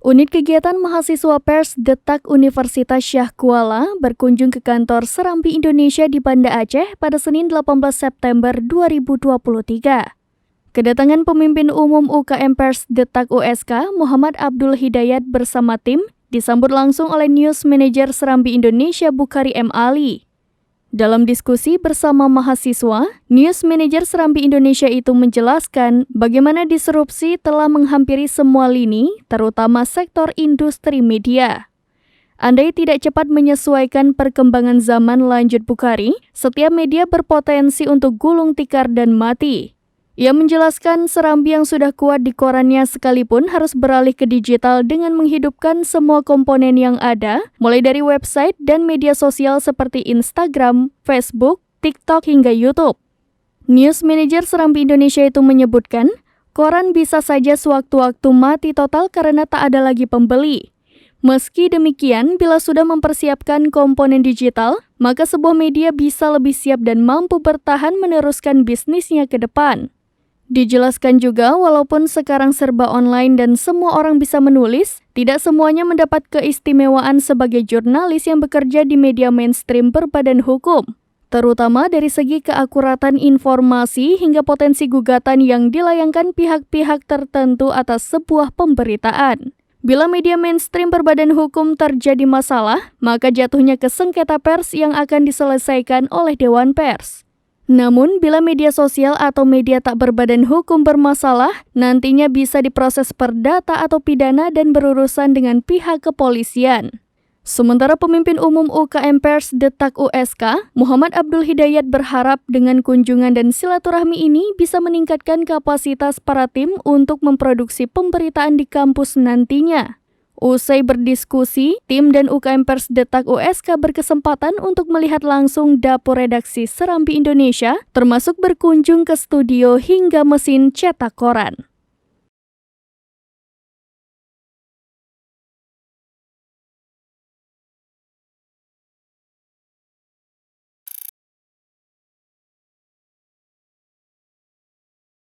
Unit kegiatan mahasiswa pers Detak Universitas Syah Kuala berkunjung ke kantor Serambi Indonesia di Banda Aceh pada Senin 18 September 2023. Kedatangan pemimpin umum UKM Pers Detak USK Muhammad Abdul Hidayat bersama tim disambut langsung oleh News Manager Serambi Indonesia Bukhari M. Ali. Dalam diskusi bersama mahasiswa, News Manager Serambi Indonesia itu menjelaskan bagaimana disrupsi telah menghampiri semua lini, terutama sektor industri media. Andai tidak cepat menyesuaikan perkembangan zaman, lanjut Bukhari, setiap media berpotensi untuk gulung tikar dan mati. Ia menjelaskan Serambi yang sudah kuat di korannya sekalipun harus beralih ke digital dengan menghidupkan semua komponen yang ada, mulai dari website dan media sosial seperti Instagram, Facebook, TikTok hingga YouTube. News Manager Serambi Indonesia itu menyebutkan, koran bisa saja sewaktu-waktu mati total karena tak ada lagi pembeli. Meski demikian, bila sudah mempersiapkan komponen digital, maka sebuah media bisa lebih siap dan mampu bertahan meneruskan bisnisnya ke depan. Dijelaskan juga, walaupun sekarang serba online dan semua orang bisa menulis, tidak semuanya mendapat keistimewaan sebagai jurnalis yang bekerja di media mainstream berbadan hukum, terutama dari segi keakuratan informasi hingga potensi gugatan yang dilayangkan pihak-pihak tertentu atas sebuah pemberitaan. Bila media mainstream berbadan hukum terjadi masalah, maka jatuhnya ke sengketa pers yang akan diselesaikan oleh Dewan Pers. Namun, bila media sosial atau media tak berbadan hukum bermasalah, nantinya bisa diproses perdata atau pidana dan berurusan dengan pihak kepolisian. Sementara pemimpin umum UKM Pers Detak USK, Muhammad Abdul Hidayat berharap dengan kunjungan dan silaturahmi ini bisa meningkatkan kapasitas para tim untuk memproduksi pemberitaan di kampus nantinya. Usai berdiskusi, tim dan UKM Pers Detak USK berkesempatan untuk melihat langsung dapur redaksi Serambi Indonesia, termasuk berkunjung ke studio hingga mesin cetak koran.